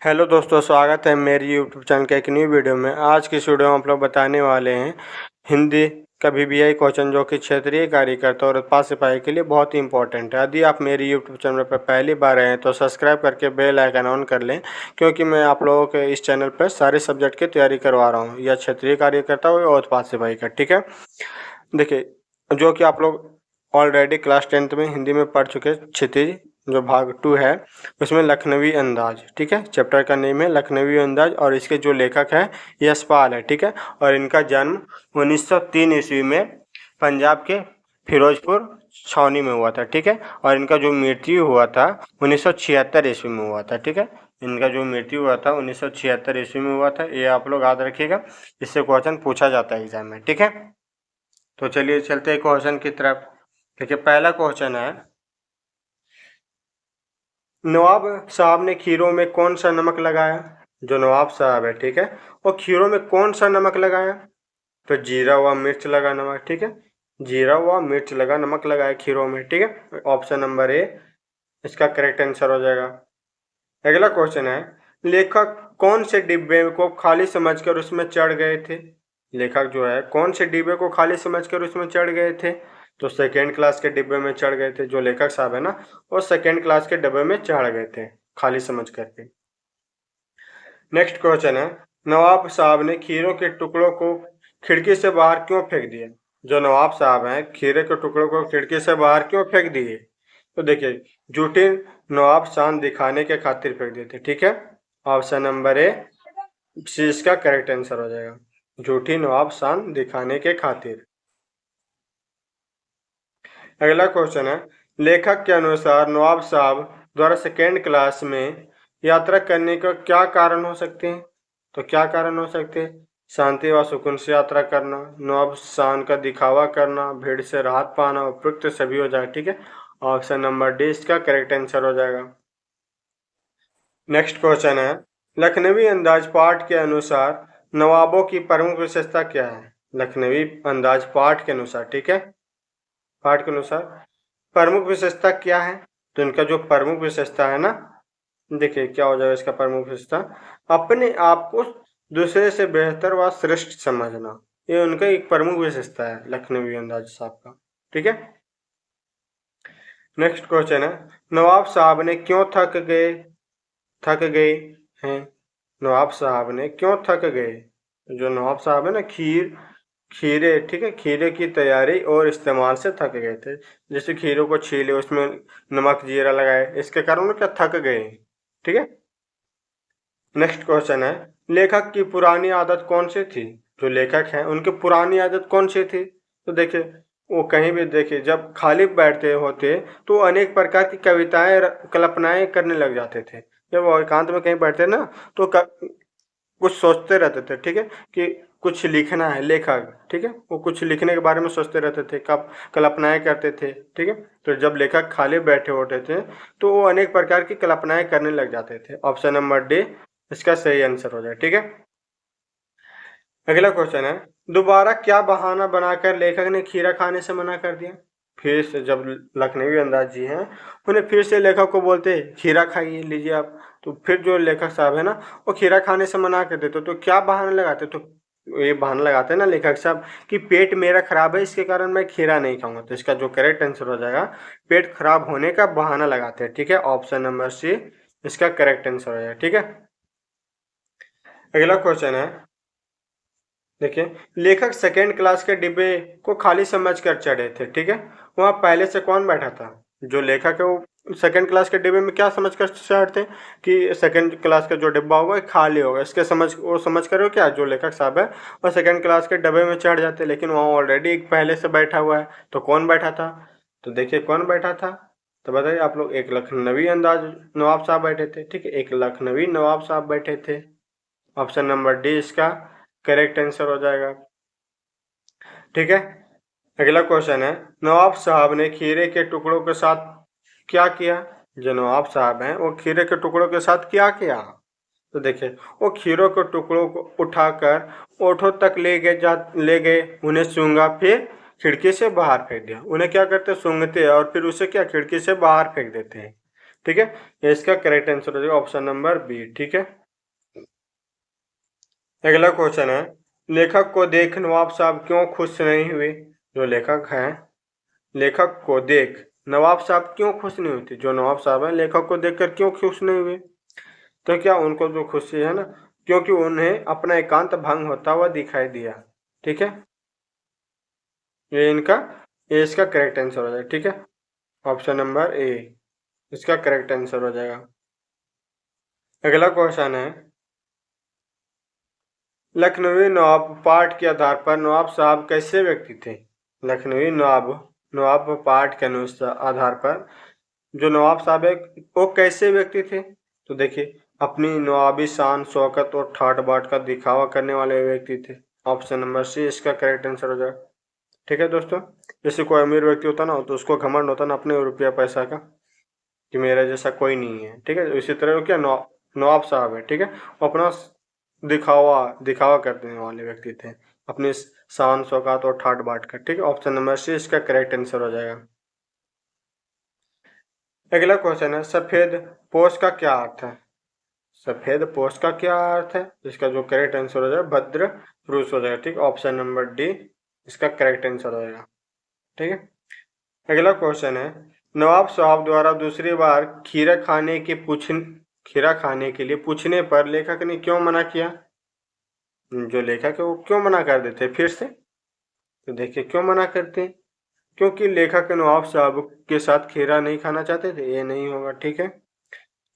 Hello दोस्तों, स्वागत है मेरी यूट्यूब चैनल के एक न्यू वीडियो में। आज की इस वीडियो में आप लोग बताने वाले हैं हिंदी का VBI क्वेश्चन, जो कि क्षेत्रीय कार्यकर्ता और उत्पाद सिपाही के लिए बहुत ही इंपॉर्टेंट है। यदि आप मेरी यूट्यूब चैनल पर पहली बार आए हैं तो सब्सक्राइब करके बेल आइकन ऑन कर लें, क्योंकि मैं आप लोगों के इस चैनल पर सारे सब्जेक्ट की तैयारी करवा रहा हूँ, या क्षेत्रीय कार्यकर्ता हो या उत्पाद सिपाही का। ठीक है, देखिए, जो कि आप लोग ऑलरेडी क्लास 10th में हिंदी में पढ़ चुके, क्षितिज जो भाग 2 है उसमें लखनवी अंदाज। ठीक है, चैप्टर का नेम है लखनवी अंदाज, और इसके जो लेखक है यशपाल है। ठीक है, और इनका जन्म 1903 ईस्वी में पंजाब के फिरोजपुर छावनी में हुआ था। ठीक है, और इनका जो मृत्यु हुआ था 1976 ईस्वी में हुआ था। ठीक है, इनका जो मृत्यु हुआ था 1976 ईस्वी में हुआ था। ये आप लोग याद रखिएगा, इससे क्वेश्चन पूछा जाता है एग्जाम में। ठीक है, तो चलिए चलते हैं क्वेश्चन की तरफ। देखिए, पहला क्वेश्चन है, नवाब साहब ने खीरों में कौन सा नमक लगाया। जो नवाब साहब है, ठीक है, वो खीरों में कौन सा नमक लगाया। तो जीरा व मिर्च लगा नमक। ठीक है, जीरा व मिर्च लगा नमक लगाया खीरों में। ठीक है, ऑप्शन नंबर ए इसका करेक्ट आंसर हो जाएगा। अगला क्वेश्चन है, लेखक कौन से डिब्बे को खाली समझकर उसमें चढ़ गए थे। लेखक जो है कौन से डिब्बे को खाली समझकर उसमें चढ़ गए थे। तो सेकेंड क्लास के डिब्बे में चढ़ गए थे। जो लेखक साहब है ना, वो सेकेंड क्लास के डिब्बे में चढ़ गए थे खाली समझ करके। नेक्स्ट क्वेश्चन है, नवाब साहब ने खीरों के टुकड़ों को खिड़की से बाहर क्यों फेंक दिया। जो नवाब साहब हैं खीरे के टुकड़ों को खिड़की से बाहर क्यों फेंक दिए। तो देखिए, झूठी नवाब शान दिखाने के खातिर फेंक दिए थे। ठीक है, ऑप्शन नंबर ए सी इसका करेक्ट आंसर हो जाएगा, झूठी नवाब शान दिखाने के खातिर। अगला क्वेश्चन है, लेखक के अनुसार नवाब साहब द्वारा सेकेंड क्लास में यात्रा करने का क्या कारण हो सकते हैं। तो क्या कारण हो सकते हैं, शांति व सुकून से यात्रा करना, नवाब शान का दिखावा करना, भीड़ से राहत पाना, उपयुक्त सभी हो जाए। ठीक है, ऑप्शन नंबर डी इसका करेक्ट आंसर हो जाएगा। नेक्स्ट क्वेश्चन है, लखनवी अंदाज पाठ के अनुसार नवाबों की प्रमुख विशेषता क्या है। लखनवी अंदाज पाठ के अनुसार, ठीक है, पाठ के अनुसार प्रमुख विशेषता क्या है। तो इनका जो प्रमुख विशेषता है ना, देखिए क्या हो जाएगा इसका प्रमुख विशेषता, अपने आप को दूसरे से बेहतर व श्रेष्ठ समझना। ये उनका एक प्रमुख विशेषता है लखनवी अंदाज साहब का। ठीक है, नेक्स्ट क्वेश्चन है, नवाब साहब ने क्यों थक गए हैं। नवाब साहब ने क्यों थक गए। जो नवाब साहब है ना, खीरे, ठीक है, खीरे की तैयारी और इस्तेमाल से थक गए थे। जैसे खीरों को छीले, उसमें नमक जीरा लगाए, इसके कारण वो क्या थक गए। ठीक है, नेक्स्ट क्वेश्चन है, लेखक की पुरानी आदत कौन सी थी। जो लेखक हैं उनकी पुरानी आदत कौन सी थी। तो देखिए, वो कहीं भी देखिए जब खाली बैठते होते तो अनेक प्रकार की कविताएं कल्पनाएं करने लग जाते थे। जब वो एकांत में कहीं बैठते ना, तो कुछ सोचते रहते थे। ठीक है, कि कुछ लिखना है लेखक, ठीक है, वो कुछ लिखने के बारे में सोचते रहते थे, कब कल्पनाएं करते थे। ठीक है, तो जब लेखक खाली बैठे होते थे तो वो अनेक प्रकार की कल्पनाएं करने लग जाते थे। ऑप्शन नंबर डी इसका सही आंसर हो जाए। ठीक है, अगला क्वेश्चन है, दोबारा क्या बहाना बनाकर लेखक ने खीरा खाने से मना कर दिया। फिर से जब लखनवी अंदाज जी हैं, उन्हें फिर से लेखक को बोलते खीरा खाइए, लीजिए आप। तो फिर जो लेखक साहब है ना, वो खीरा खाने से मना कर देते। तो क्या बहाना लगाते, तो ये बहाना लगाते हैं ना लेखक साहब कि पेट मेरा खराब है, इसके कारण मैं खीरा नहीं खाऊंगा। तो इसका जो करेक्ट आंसर हो जाएगा, पेट खराब होने का बहाना लगाते हैं। ठीक है, ऑप्शन नंबर सी इसका करेक्ट आंसर हो जाएगा। ठीक है, अगला क्वेश्चन है, देखिए, लेखक सेकेंड क्लास के डिब्बे को खाली समझकर चढ़े थे। ठीक है, वहाँ पहले से कौन बैठा था। जो लेखक है वो सेकेंड क्लास के डिब्बे में क्या समझकर चढ़ते हैं कि सेकेंड क्लास का जो डिब्बा होगा खाली होगा, इसके समझ कर क्या जो लेखक साहब है वो सेकेंड क्लास के डिब्बे में चढ़ जाते हैं। लेकिन वहाँ ऑलरेडी एक पहले से बैठा हुआ है, तो कौन बैठा था। तो देखिए कौन बैठा था, तो बताइए आप लोग। एक लखनवी अंदाज नवाब साहब बैठे थे। ठीक है, एक लखनवी नवाब साहब बैठे थे। ऑप्शन नंबर डी इसका करेक्ट आंसर हो जाएगा। ठीक है, अगला क्वेश्चन है, नवाब साहब ने खीरे के टुकड़ों के साथ क्या किया। जो नवाब साहब हैं वो खीरे के टुकड़ों के साथ क्या किया। तो देखिए, वो खीरों के टुकड़ों को उठाकर ओठों तक ले गए, उन्हें सूंघा, फिर खिड़की से बाहर फेंक दिया। उन्हें क्या करते, सूंघते और फिर उसे क्या खिड़की से बाहर फेंक देते हैं। ठीक है, ये इसका करेक्ट आंसर हो जाएगा ऑप्शन नंबर बी। ठीक है, अगला क्वेश्चन है, लेखक को देख नवाब साहब क्यों खुश नहीं हुए? जो लेखक हैं, लेखक को देख नवाब साहब क्यों खुश नहीं हुए थे? जो नवाब साहब हैं, लेखक को देखकर क्यों खुश नहीं हुए? तो क्या उनको जो खुशी है ना, क्योंकि उन्हें अपना एकांत भंग होता हुआ दिखाई दिया। ठीक है, ये इसका करेक्ट आंसर हो जाएगा। ठीक है, ऑप्शन नंबर ए इसका करेक्ट आंसर हो जाएगा। अगला क्वेश्चन है, लखनवी नवाब पाठ के आधार पर नवाब साहब कैसे व्यक्ति थे? लखनवी नवाब नवाब पाठ के अनुसार आधार पर जो नवाब साहब है वो कैसे व्यक्ति थे? तो देखिए, अपनी नवाबी शान शौकत और ठाट बाट का दिखावा करने वाले व्यक्ति थे। ऑप्शन नंबर सी इसका करेक्ट आंसर हो जाएगा। ठीक है दोस्तों, जैसे कोई अमीर व्यक्ति होता ना तो उसको घमंड होता ना अपने रुपया पैसा का, कि मेरा जैसा कोई नहीं है। ठीक है, इसी तरह क्या नवाब साहब है, ठीक है, वो अपना दिखावा दिखावा करने वाले व्यक्ति थे, अपनी शान शौकत और ठाट बाट का। ठीक है, ऑप्शन नंबर सी इसका करेक्ट आंसर हो जाएगा। अगला क्वेश्चन है, सफेद पोष का क्या अर्थ है? सफेद पोष का क्या अर्थ है? इसका जो करेक्ट आंसर हो जाएगा भद्र पुरुष हो जाएगा। ठीक, ऑप्शन नंबर डी इसका करेक्ट आंसर हो जाएगा। ठीक है, अगला क्वेश्चन है, नवाब साहब द्वारा दूसरी बार खीरा खाने के लिए पूछने पर लेखक ने क्यों मना किया? जो लेखक है वो क्यों मना कर देते फिर से? तो देखिए क्यों मना करते हैं, क्योंकि लेखक नवाब साहब के साथ खीरा नहीं खाना चाहते थे, ये नहीं होगा। ठीक है,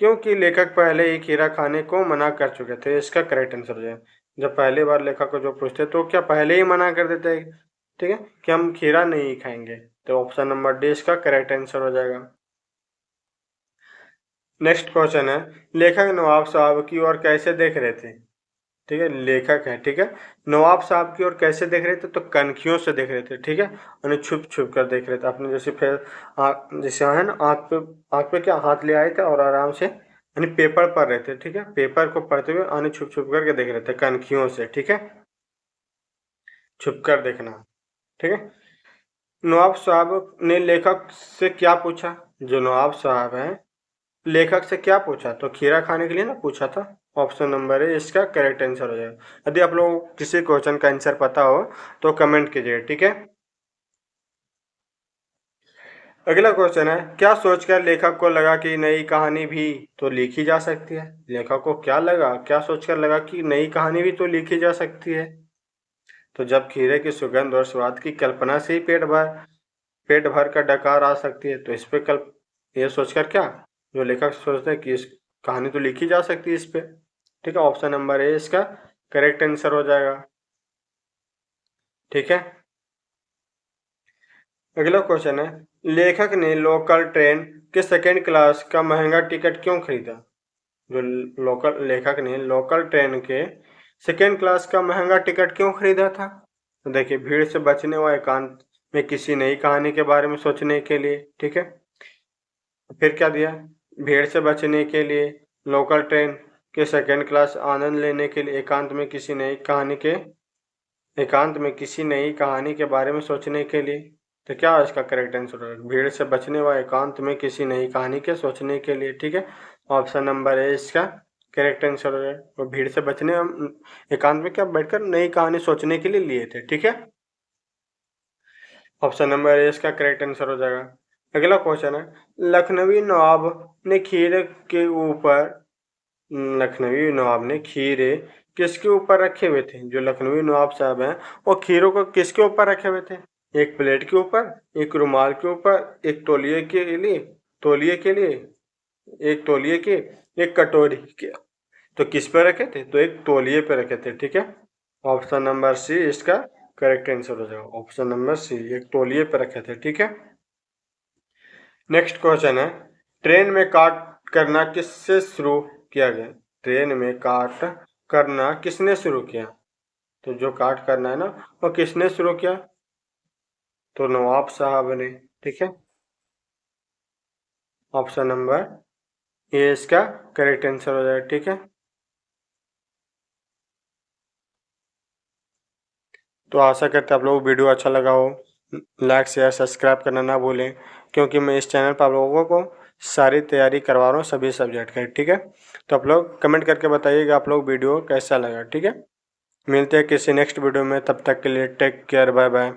क्योंकि लेखक पहले ही खीरा खाने को मना कर चुके थे, इसका करेक्ट आंसर हो जाएगा। जब पहली बार लेखक को जो पूछते तो क्या पहले ही मना कर देते, ठीक है, कि हम खीरा नहीं खाएंगे, तो ऑप्शन नंबर डी इसका करेक्ट आंसर हो जाएगा। नेक्स्ट क्वेश्चन है, लेखक नवाब साहब की ओर कैसे देख रहे थे? ठीक है, लेखक है, ठीक है, नवाब साहब की ओर कैसे देख रहे थे? तो कनखियों से देख रहे थे। ठीक है, उन्हें छुप छुप कर देख रहे थे, अपने जैसे फिर जैसे है ना आँख पे क्या हाथ ले आए थे और आराम से यानी पेपर पढ़ रहे थे। ठीक है, पेपर को पढ़ते हुए उन्हें छुप छुप करके देख रहे थे कनखियों से। ठीक है, छुप कर देखना। ठीक है, नवाब साहब ने लेखक से क्या पूछा? जो नवाब साहब हैं, लेखक से क्या पूछा? तो खीरा खाने के लिए ना पूछा था। ऑप्शन नंबर है इसका करेक्ट आंसर हो जाएगा। यदि आप लोगों को किसी क्वेश्चन का आंसर पता हो तो कमेंट कीजिए। ठीक है, अगला क्वेश्चन है, क्या सोचकर लेखक को लगा कि नई कहानी भी तो लिखी जा सकती है? लेखक को क्या सोचकर लगा कि नई कहानी भी तो लिखी जा सकती है? तो जब खीरे की सुगंध और स्वाद की कल्पना से ही पेट भर कर डकार आ सकती है, तो इस पे ये सोचकर क्या जो लेखक सोचते हैं कि इस कहानी तो लिखी जा सकती है इस पे। ठीक है, ऑप्शन नंबर ए इसका करेक्ट आंसर हो जाएगा। ठीक है, अगला क्वेश्चन है, लेखक ने लोकल ट्रेन के सेकेंड क्लास का महंगा टिकट क्यों खरीदा? जो लेखक ने लोकल ट्रेन के सेकेंड क्लास का महंगा टिकट क्यों खरीदा था? तो देखिए, भीड़ से बचने व एकांत में किसी नई कहानी के बारे में सोचने के लिए। ठीक है, फिर क्या दिया, भीड़ से बचने के लिए, लोकल ट्रेन के सेकेंड क्लास आनंद लेने के लिए, एकांत में किसी नई कहानी के बारे में सोचने के लिए। तो क्या इसका करेक्ट आंसर है? भीड़ से बचने व एकांत में किसी नई कहानी के सोचने के लिए। ठीक है, ऑप्शन नंबर है इसका करेक्ट आंसर है। और भीड़ से बचने एकांत में क्या बैठकर नई कहानी सोचने के लिए लिए थे। ठीक है, ऑप्शन नंबर ए इसका करेक्ट आंसर हो जाएगा। अगला क्वेश्चन है, लखनवी नवाब ने खीरे के ऊपर लखनवी नवाब ने खीरे किसके ऊपर रखे हुए थे? जो लखनवी नवाब साहब हैं वो खीरों को किसके ऊपर रखे हुए थे? एक प्लेट के ऊपर, एक रुमाल के ऊपर, एक तौलिए के लिए, एक तौलिए के, एक कटोरी के। तो किस पे रखे थे? तो एक तौलिए पे रखे थे। ठीक है, ऑप्शन नंबर सी इसका करेक्ट आंसर हो जाएगा। ऑप्शन नंबर सी, एक तौलिए पे रखे थे। ठीक है, नेक्स्ट क्वेश्चन है, ट्रेन में काट करना किससे शुरू किया गया? ट्रेन में काट करना किसने शुरू किया? तो जो काट करना है ना वो किसने शुरू किया? तो नवाब साहब ने। ठीक है, ऑप्शन नंबर ए इसका करेक्ट आंसर हो जाएगा। ठीक है, तो आशा करते हैं आप लोगों को वीडियो अच्छा लगा हो। लाइक शेयर सब्सक्राइब करना ना भूलें, क्योंकि मैं इस चैनल पर आप लोगों को सारी तैयारी करवा रहा हूँ सभी सब्जेक्ट का, ठीक है। तो आप लोग कमेंट करके बताइएगा आप लोग वीडियो कैसा लगा, ठीक है। मिलते हैं किसी नेक्स्ट वीडियो में, तब तक के लिए टेक केयर, बाय बाय।